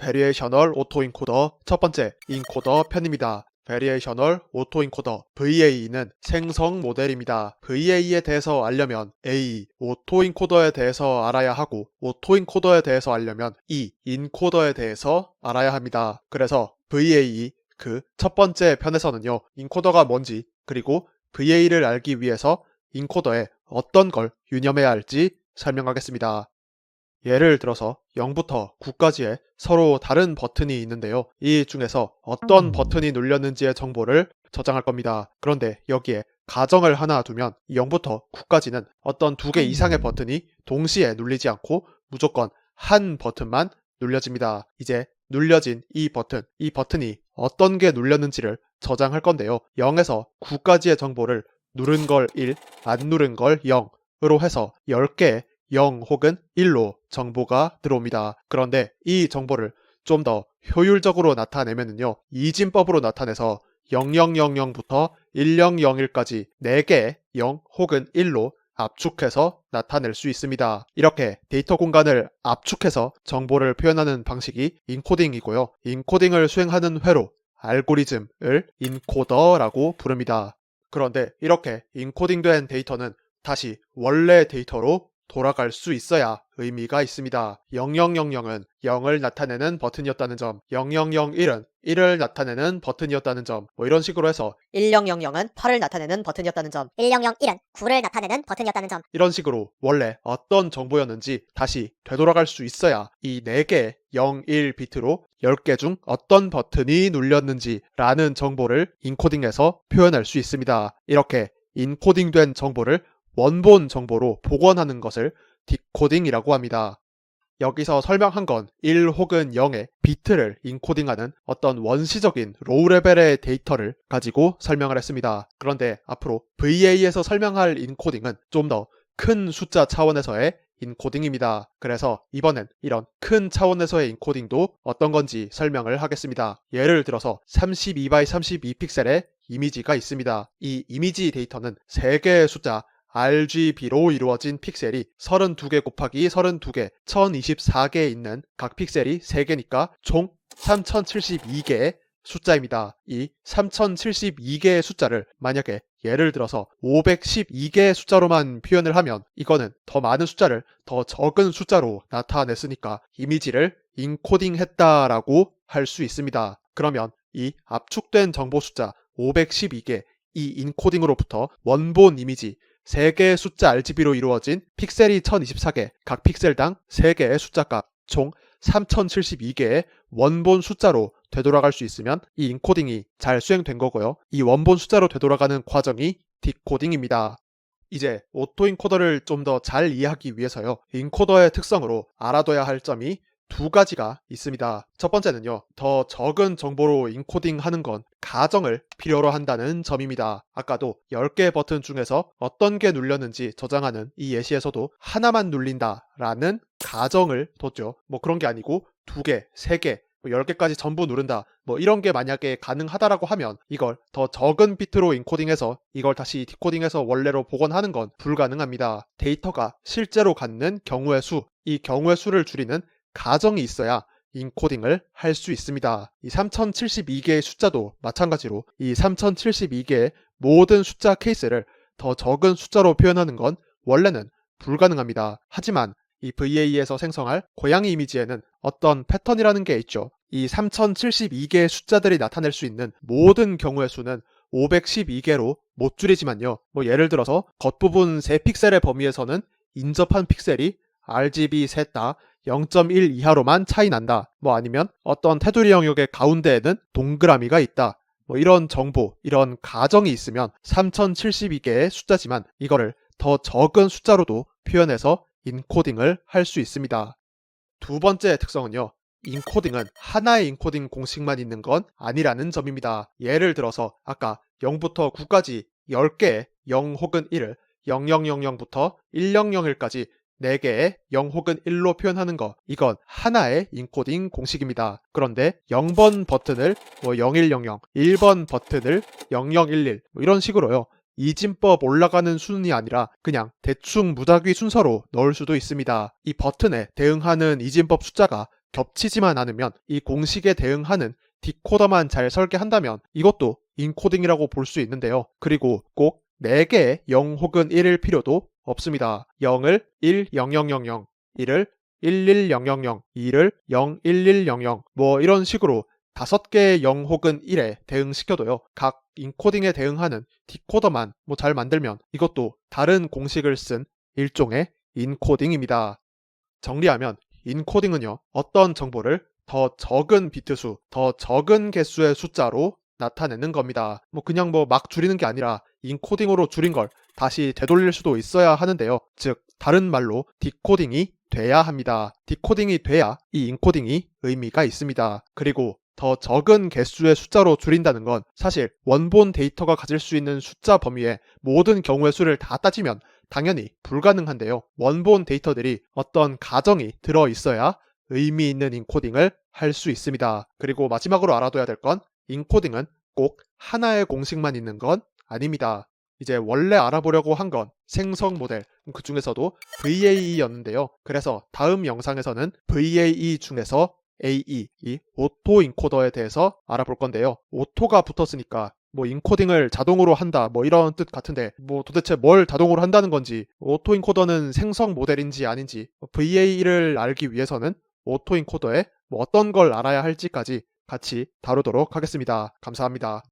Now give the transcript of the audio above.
베리에이셔널 오토인코더 첫 번째 인코더 편입니다. 베리에이셔널 오토인코더 VAE는 생성 모델입니다. VAE에 대해서 알려면 A, 오토인코더에 대해서 알아야 하고 오토인코더에 대해서 알려면 E, 인코더에 대해서 알아야 합니다. 그래서 VAE 그 첫 번째 편에서는요. 인코더가 뭔지 그리고 VAE를 알기 위해서 인코더에 어떤 걸 유념해야 할지 설명하겠습니다. 예를 들어서 0부터 9까지의 서로 다른 버튼이 있는데요. 이 중에서 어떤 버튼이 눌렸는지의 정보를 저장할 겁니다. 그런데 여기에 가정을 하나 두면 0부터 9까지는 어떤 2개 이상의 버튼이 동시에 눌리지 않고 무조건 한 버튼만 눌려집니다. 이제 눌려진 이 버튼이 어떤 게 눌렸는지를 저장할 건데요. 0에서 9까지의 정보를 누른 걸 1, 안 누른 걸 0으로 해서 10개의 0 혹은 1로 정보가 들어옵니다. 그런데 이 정보를 좀 더 효율적으로 나타내면요. 이진법으로 나타내서 0000부터 1001까지 4개의 0 혹은 1로 압축해서 나타낼 수 있습니다. 이렇게 데이터 공간을 압축해서 정보를 표현하는 방식이 인코딩이고요. 인코딩을 수행하는 회로 알고리즘을 인코더라고 부릅니다. 그런데 이렇게 인코딩된 데이터는 다시 원래 데이터로 돌아갈 수 있어야 의미가 있습니다. 0000은 0을 나타내는 버튼이었다는 점, 0001은 1을 나타내는 버튼이었다는 점, 뭐 이런 식으로 해서 1000은 8을 나타내는 버튼이었다는 점, 1001은 9를 나타내는 버튼이었다는 점. 이런 식으로 원래 어떤 정보였는지 다시 되돌아갈 수 있어야 이 4개의 0, 1 비트로 10개 중 어떤 버튼이 눌렸는지 라는 정보를 인코딩해서 표현할 수 있습니다. 이렇게 인코딩된 정보를 원본 정보로 복원하는 것을 디코딩이라고 합니다. 여기서 설명한 건 1 혹은 0의 비트를 인코딩하는 어떤 원시적인 로우 레벨의 데이터를 가지고 설명을 했습니다. 그런데 앞으로 VA에서 설명할 인코딩은 좀 더 큰 숫자 차원에서의 인코딩입니다. 그래서 이번엔 이런 큰 차원에서의 인코딩도 어떤 건지 설명을 하겠습니다. 예를 들어서 32x32 픽셀의 이미지가 있습니다. 이 이미지 데이터는 3개의 숫자 RGB로 이루어진 픽셀이 32개 곱하기 32개, 1024개에 있는 각 픽셀이 3개니까 총 3072개의 숫자입니다. 이 3072개의 숫자를 만약에 예를 들어서 512개의 숫자로만 표현을 하면 이거는 더 많은 숫자를 더 적은 숫자로 나타냈으니까 이미지를 인코딩했다라고 할 수 있습니다. 그러면 이 압축된 정보 숫자 512개, 이 인코딩으로부터 원본 이미지 3개의 숫자 RGB로 이루어진 픽셀이 1024개, 각 픽셀당 3개의 숫자값, 총 3072개의 원본 숫자로 되돌아갈 수 있으면 이 인코딩이 잘 수행된 거고요. 이 원본 숫자로 되돌아가는 과정이 디코딩입니다. 이제 오토인코더를 좀 더 잘 이해하기 위해서요. 인코더의 특성으로 알아둬야 할 점이 2가지가 있습니다. 첫 번째는요. 더 적은 정보로 인코딩하는 건 가정을 필요로 한다는 점입니다. 아까도 10개의 버튼 중에서 어떤 게 눌렸는지 저장하는 이 예시에서도 하나만 눌린다 라는 가정을 뒀죠. 뭐 그런 게 아니고 2개, 3개, 10개까지 전부 누른다. 뭐 이런 게 만약에 가능하다라고 하면 이걸 더 적은 비트로 인코딩해서 이걸 다시 디코딩해서 원래로 복원하는 건 불가능합니다. 데이터가 실제로 갖는 경우의 수, 이 경우의 수를 줄이는 가정이 있어야 인코딩을 할 수 있습니다. 이 3072개의 숫자도 마찬가지로 이 3072개의 모든 숫자 케이스를 더 적은 숫자로 표현하는 건 원래는 불가능합니다. 하지만 이 VA에서 생성할 고양이 이미지에는 어떤 패턴이라는 게 있죠. 이 3072개의 숫자들이 나타낼 수 있는 모든 경우의 수는 512개로 못 줄이지만요. 뭐 예를 들어서 겉부분 3픽셀의 범위에서는 인접한 픽셀이 RGB 셋 다 0.1 이하로만 차이 난다. 뭐 아니면 어떤 테두리 영역의 가운데에는 동그라미가 있다. 뭐 이런 정보, 이런 가정이 있으면 3072개의 숫자지만 이거를 더 적은 숫자로도 표현해서 인코딩을 할 수 있습니다. 2번째 특성은요. 인코딩은 하나의 인코딩 공식만 있는 건 아니라는 점입니다. 예를 들어서 아까 0부터 9까지 10개의 0 혹은 1을 0000부터 1001까지 4개의 0 혹은 1로 표현하는 거, 이건 하나의 인코딩 공식입니다. 그런데 0번 버튼을 0100, 1번 버튼을 0011 이런 식으로요. 이진법 올라가는 순이 아니라 그냥 대충 무작위 순서로 넣을 수도 있습니다. 이 버튼에 대응하는 이진법 숫자가 겹치지만 않으면 이 공식에 대응하는 디코더만 잘 설계한다면 이것도 인코딩이라고 볼 수 있는데요. 그리고 꼭 4개의 0 혹은 1일 필요도 없습니다. 0을 10000, 1을 11000, 2를 01100 뭐 이런 식으로 5개의 0 혹은 1에 대응시켜도요. 각 인코딩에 대응하는 디코더만 뭐 잘 만들면 이것도 다른 공식을 쓴 일종의 인코딩입니다. 정리하면 인코딩은요. 어떤 정보를 더 적은 비트수, 더 적은 개수의 숫자로 나타내는 겁니다. 그냥 막 줄이는 게 아니라 인코딩으로 줄인 걸 다시 되돌릴 수도 있어야 하는데요. 즉 다른 말로 디코딩이 돼야 합니다. 디코딩이 돼야 이 인코딩이 의미가 있습니다. 그리고 더 적은 개수의 숫자로 줄인다는 건 사실 원본 데이터가 가질 수 있는 숫자 범위의 모든 경우의 수를 다 따지면 당연히 불가능한데요. 원본 데이터들이 어떤 가정이 들어 있어야 의미 있는 인코딩을 할 수 있습니다. 그리고 마지막으로 알아둬야 될 건 인코딩은 꼭 하나의 공식만 있는 건 아닙니다. 이제 원래 알아보려고 한 건 생성 모델, 그 중에서도 VAE였는데요. 그래서 다음 영상에서는 VAE 중에서 AE, 이 오토 인코더에 대해서 알아볼 건데요. 오토가 붙었으니까 인코딩을 자동으로 한다 이런 뜻 같은데 도대체 뭘 자동으로 한다는 건지, 오토 인코더는 생성 모델인지 아닌지, VAE를 알기 위해서는 오토 인코더에 어떤 걸 알아야 할지까지 같이 다루도록 하겠습니다. 감사합니다.